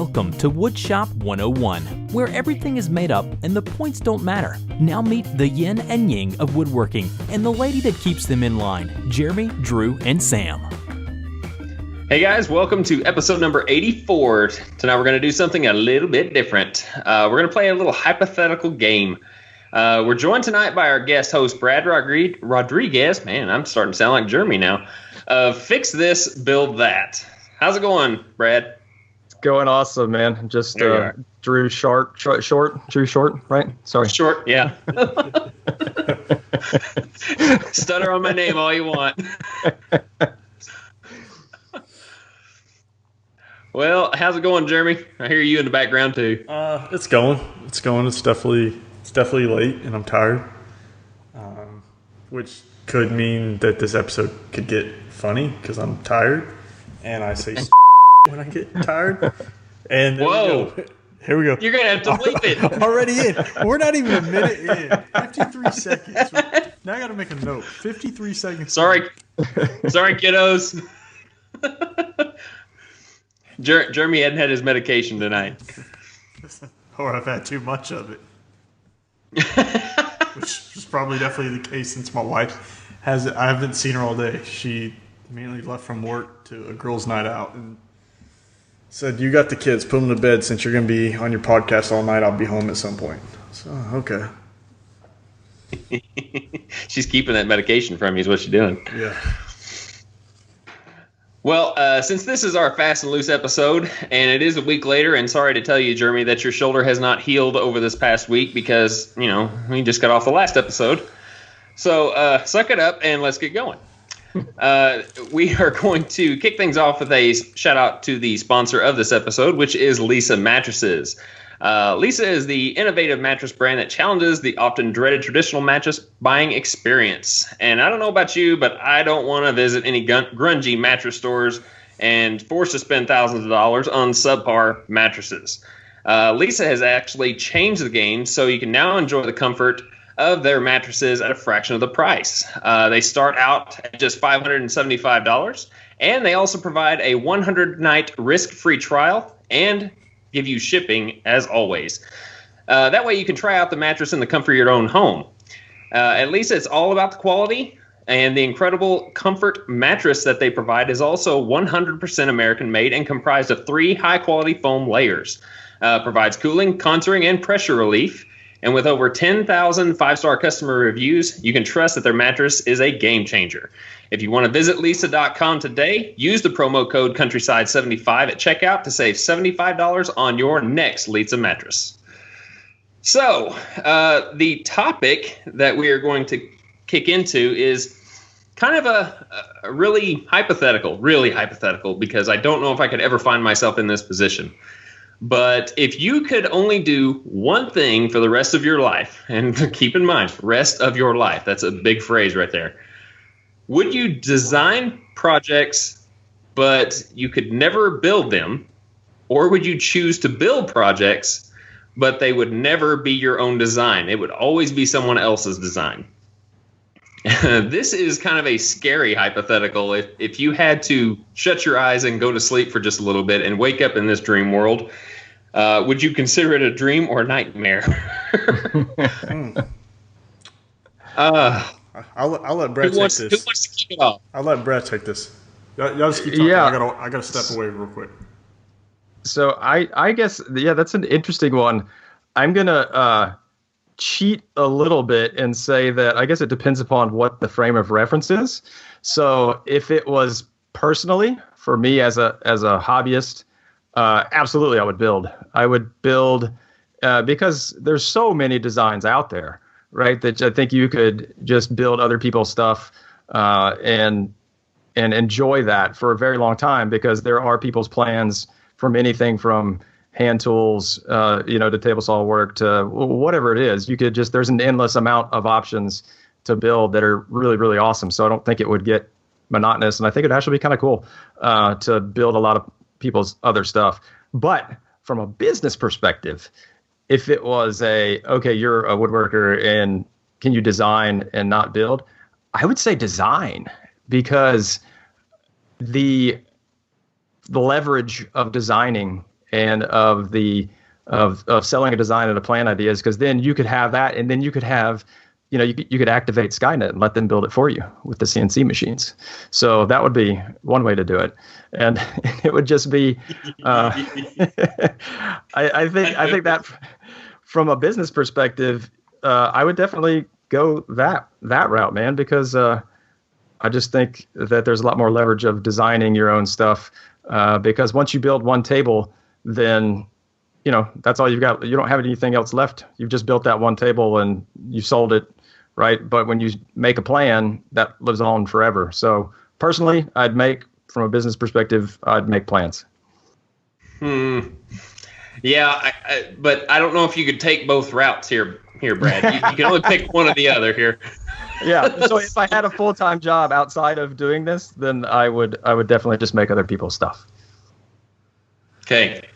Welcome to Woodshop 101, where everything is made up and the points don't matter. Now meet the yin and yang of woodworking and the lady that keeps them in line, Jeremy, Drew, and Sam. Hey guys, welcome to episode number 84. Tonight we're going to do something a little bit different. We're going to play a little hypothetical game. We're joined tonight by our guest host, Brad Rodriguez. Man, I'm starting to sound like Jeremy now. Fix This, Build That. How's it going, Brad? Going awesome, man. Just Drew Short, right? Sorry. Short, yeah. Stutter on my name all you want. Well, how's it going, Jeremy? I hear you in the background too. It's going. It's definitely late, and I'm tired. Which could mean that this episode could get funny because I'm tired, and I say when I get tired. And whoa, here we go. You're gonna have to bleep it. Already in. We're not even a minute in. 53 seconds. Now I got to make a note. 53 seconds. Sorry, kiddos. Jeremy hadn't had his medication tonight. Or I've had too much of it. Which is probably definitely the case since my wife has it. I haven't seen her all day. She immediately left from work to a girls' night out and said, "You got the kids, put them to bed since you're going to be on your podcast all night. I'll be home at some point." So, okay. She's keeping that medication from you is what she's doing. Yeah. Well, since this is our Fast and Loose episode, and it is a week later, and sorry to tell you, Jeremy, that your shoulder has not healed over this past week because, we just got off the last episode. So suck it up and let's get going. We are going to kick things off with a shout out to the sponsor of this episode, which is Lisa Mattresses. Lisa is the innovative mattress brand that challenges the often dreaded traditional mattress buying experience. And I don't know about you, but I don't want to visit any grungy mattress stores and forced to spend thousands of dollars on subpar mattresses. Lisa has actually changed the game so you can now enjoy the comfort of their mattresses at a fraction of the price. They start out at just $575, and they also provide a 100-night risk-free trial and give you shipping as always. That way you can try out the mattress in the comfort of your own home. At least it's all about the quality, and the incredible comfort mattress that they provide is also 100% American made and comprised of 3 high-quality foam layers. Provides cooling, contouring, and pressure relief. And with over 10,000 5-star customer reviews, you can trust that their mattress is a game changer. If you want to visit lisa.com today, use the promo code Countryside75 at checkout to save $75 on your next Lisa mattress. So, the topic that we are going to kick into is kind of a really hypothetical, because I don't know if I could ever find myself in this position. But if you could only do one thing for the rest of your life, and keep in mind, rest of your life, that's a big phrase right there. Would you design projects, but you could never build them? Or would you choose to build projects, but they would never be your own design? It would always be someone else's design. This is kind of a scary hypothetical. If you had to shut your eyes and go to sleep for just a little bit and wake up in this dream world, would you consider it a dream or a nightmare? I'll let Brett take this. Who wants to kick it off? I'll let Brett take this. Y'all just keep talking. Yeah. I gotta step away real quick. So I guess, that's an interesting one. I'm going to cheat a little bit and say that I guess it depends upon what the frame of reference is. So if it was personally, for me as a hobbyist, absolutely I would build. I would build because there's so many designs out there, right? That I think you could just build other people's stuff and enjoy that for a very long time, because there are people's plans from anything from hand tools, to table saw work, to whatever it is. You could there's an endless amount of options to build that are really, really awesome. So I don't think it would get monotonous. And I think it'd actually be kind of cool to build a lot of people's other stuff. But from a business perspective, if it was you're a woodworker and can you design and not build? I would say design, because the leverage of designing and of the of selling a design and a plan ideas, because then you could have that, and then you could have, you could activate Skynet and let them build it for you with the CNC machines. So that would be one way to do it, and it would just be. I think that from a business perspective, I would definitely go that route, man, because I just think that there's a lot more leverage of designing your own stuff, because once you build one table, then that's all you've got. You don't have anything else left. You've just built that one table and you sold it, right? But when you make a plan, that lives on forever. So personally, from a business perspective, I'd make plans. Yeah, but I don't know if you could take both routes here, Brad. You can only pick one or the other here. Yeah. So if I had a full-time job outside of doing this, then I would definitely just make other people's stuff. Okay.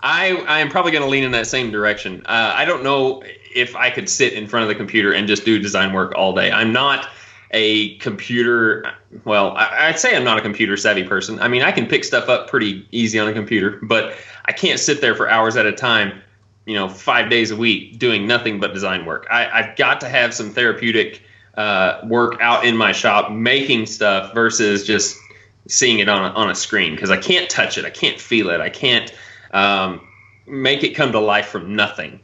I am probably going to lean in that same direction. I don't know if I could sit in front of the computer and just do design work all day. I'm not a computer. Well, I'd say I'm not a computer savvy person. I mean, I can pick stuff up pretty easy on a computer, but I can't sit there for hours at a time, 5 days a week doing nothing but design work. I've got to have some therapeutic work out in my shop making stuff versus just seeing it on a screen, because I can't touch it. I can't feel it. I can't make it come to life from nothing.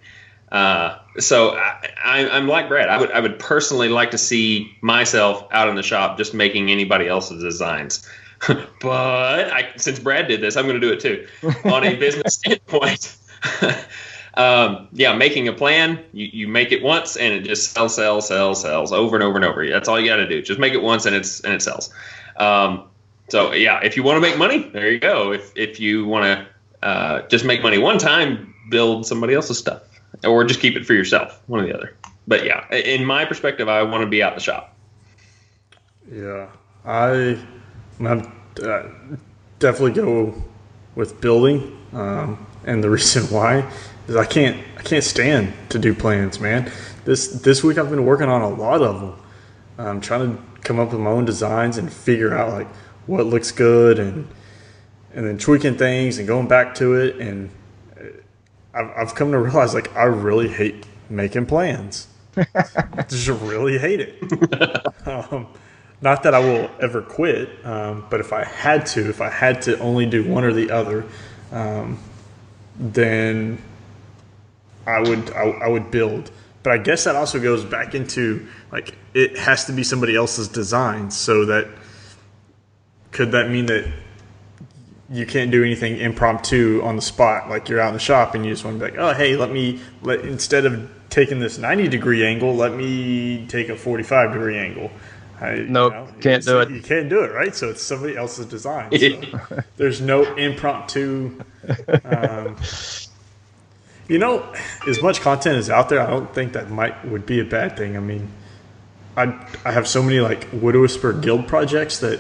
So I'm like Brad. I would personally like to see myself out in the shop just making anybody else's designs. But since Brad did this, I'm going to do it too. On a business standpoint, making a plan, you make it once and it just sells over and over and over. That's all you got to do. Just make it once and it sells. So yeah, if you want to make money, there you go. If you want to just make money one time, build somebody else's stuff, or just keep it for yourself, one or the other. But yeah, in my perspective, I want to be out in the shop. Yeah, I'm definitely go with building, and the reason why is I can't stand to do plans, man. This week I've been working on a lot of them. I'm trying to come up with my own designs and figure out like what looks good, and then tweaking things and going back to it. And I've come to realize like I really hate making plans. Just really hate it. Not that I will ever quit, but if I had to only do one or the other, then I would build. But I guess that also goes back into like it has to be somebody else's design. So could that mean that you can't do anything impromptu on the spot? Like you're out in the shop and you just want to be like, oh hey, instead of taking this 90-degree angle, let me take a 45-degree angle. Can't do it. You can't do it, right? So it's somebody else's design. So there's no impromptu. As much content is out there, I don't think that would be a bad thing. I mean, I have so many like Wood Whisperer Guild projects that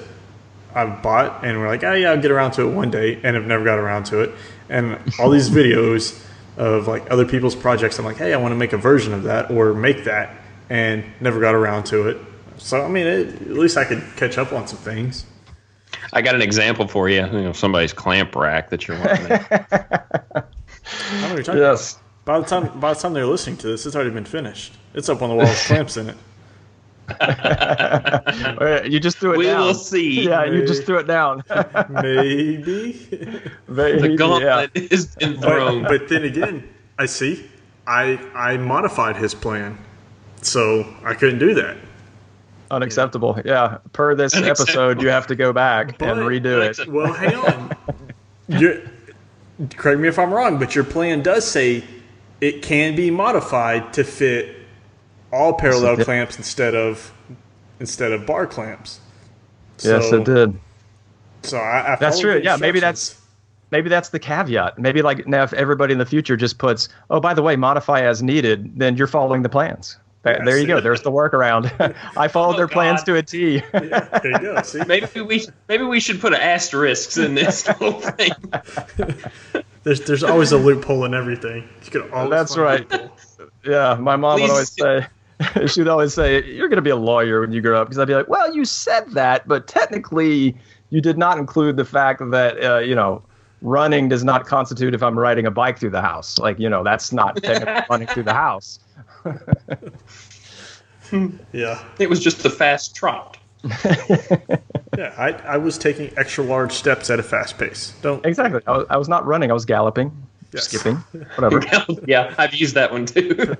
I've bought, and we're like, oh yeah, I'll get around to it one day, and I've never got around to it. And all these videos of like other people's projects, I'm like, hey, I want to make a version of that or make that, and never got around to it. So I mean, at least I could catch up on some things. I got an example for you. Somebody's clamp rack that you're wanting. Yes. About. By the time they're listening to this, it's already been finished. It's up on the wall with clamps in it. You just threw it down. We will see. Yeah, maybe. You just threw it down. Maybe. The gauntlet is enthroned. But then again, I modified his plan, so I couldn't do that. Unacceptable. Yeah. Per this episode, you have to go back and redo it. Well, hang on. Correct me if I'm wrong, but your plan does say it can be modified to fit all parallel clamps instead of bar clamps. Yes, it did. So I that's true. Yeah, maybe that's the caveat. Maybe like now, if everybody in the future just puts, oh, by the way, modify as needed, then you're following the plans. There you go. There's the workaround. I followed their plans to a T. Yeah, there you go. See? Maybe we should put asterisks in this whole thing. There's always a loophole in everything. You can always That's right. Yeah, my mom would always say. She'd always say, "You're going to be a lawyer when you grow up." Because I'd be like, "Well, you said that, but technically, you did not include the fact that running does not constitute if I'm riding a bike through the house. Like, that's not technically running through the house. Yeah. It was just a fast trot. Yeah, I was taking extra large steps at a fast pace. Exactly. I was not running. I was galloping, skipping, whatever. Yeah, I've used that one too.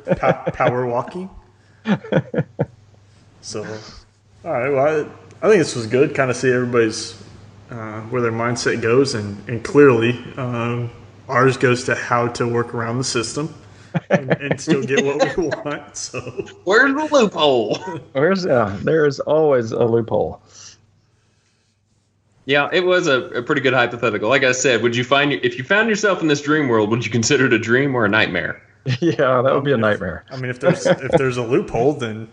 Power walking. So, all right. Well, I think this was good. Kind of see everybody's where their mindset goes, and clearly ours goes to how to work around the system and still get what we want. So, where's the loophole? There's always a loophole. Yeah, it was a pretty good hypothetical. Like I said, if you found yourself in this dream world, would you consider it a dream or a nightmare? Yeah, that would be a nightmare. I mean, if there's a loophole, then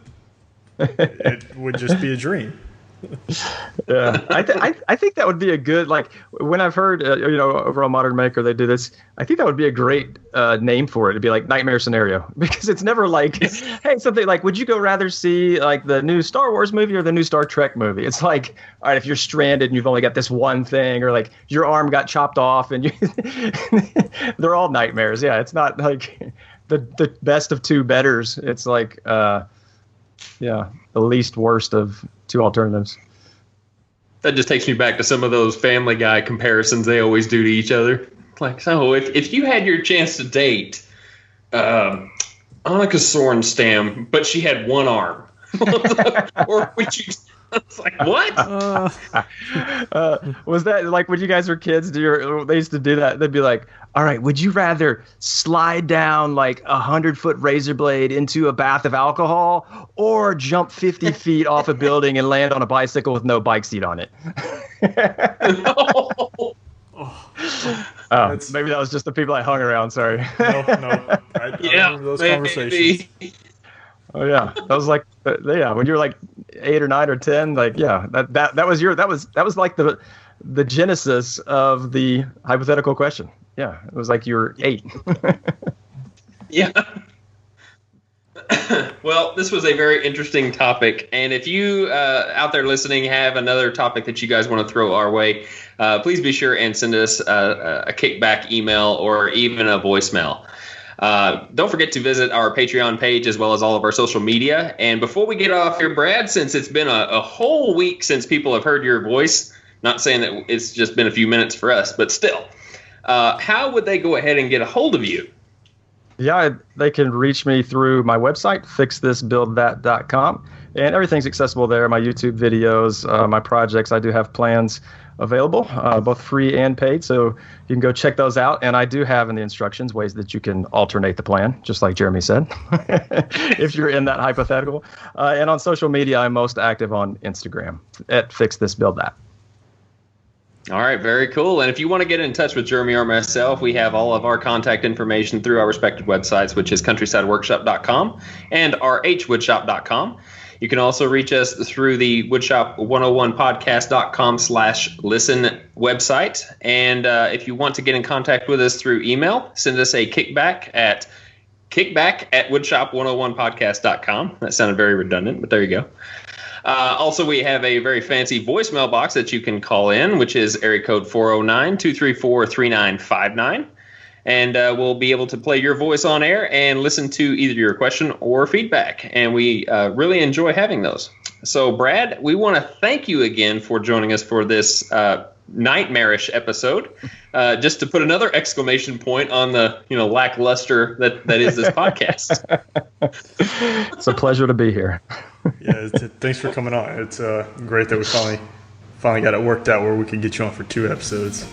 it would just be a dream. Yeah, I think that would be a good, like, when I've heard over on Modern Maker they do this. I think that would be a great name for it. It'd be like nightmare scenario, because it's never like, hey, something like, would you go rather see like the new Star Wars movie or the new Star Trek movie? It's like, all right, if you're stranded and you've only got this one thing, or like your arm got chopped off, and they're all nightmares. Yeah, it's not like the best of two betters. It's like the least worst of two alternatives. That just takes me back to some of those Family Guy comparisons they always do to each other. Like, so if you had your chance to date Annika Sorenstam, but she had one arm, or would you? It's like, what? Was that like when you guys were kids? They used to do that. They'd be like, all right, would you rather slide down like 100-foot razor blade into a bath of alcohol, or jump 50 feet off a building and land on a bicycle with no bike seat on it? Maybe that was just the people I hung around. Sorry. No. I remember those conversations. Maybe. Oh yeah, that was like when you were like 8 or 9 or 10, like that was like the genesis of the hypothetical question. Yeah, it was like you were 8. Yeah. Well, this was a very interesting topic, and if you out there listening have another topic that you guys want to throw our way, please be sure and send us a kickback email or even a voicemail. Don't forget to visit our Patreon page as well as all of our social media. And before we get off here, Brad, since it's been a whole week since people have heard your voice, not saying that it's just been a few minutes for us, but still, how would they go ahead and get a hold of you? Yeah, they can reach me through my website, fixthisbuildthat.com, and everything's accessible there. My YouTube videos, my projects, I do have plans available, both free and paid, so you can go check those out. And I do have in the instructions ways that you can alternate the plan, just like Jeremy said, if you're in that hypothetical. And on social media, I'm most active on Instagram at fixthisbuildthat. All right, very cool. And if you want to get in touch with Jeremy or myself, we have all of our contact information through our respective websites, which is countrysideworkshop.com and rhwoodshop.com. You can also reach us through the woodshop101podcast.com/listen website. And if you want to get in contact with us through email, send us a kickback at woodshop101podcast.com. That sounded very redundant, but there you go. Also, we have a very fancy voicemail box that you can call in, which is area code 409-234-3959. And we'll be able to play your voice on air and listen to either your question or feedback. And we really enjoy having those. So, Brad, we want to thank you again for joining us for this nightmarish episode. Just to put another exclamation point on the lackluster that is this podcast. It's a pleasure to be here. Yeah, thanks for coming on. It's great that we finally got it worked out where we could get you on for 2 episodes.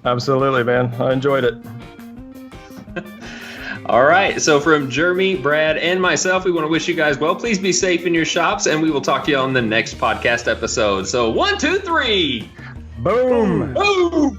Absolutely, man. I enjoyed it. All right. So from Jeremy, Brad, and myself, we want to wish you guys well. Please be safe in your shops, and we will talk to you on the next podcast episode. So 1, 2, 3. Boom. Boom.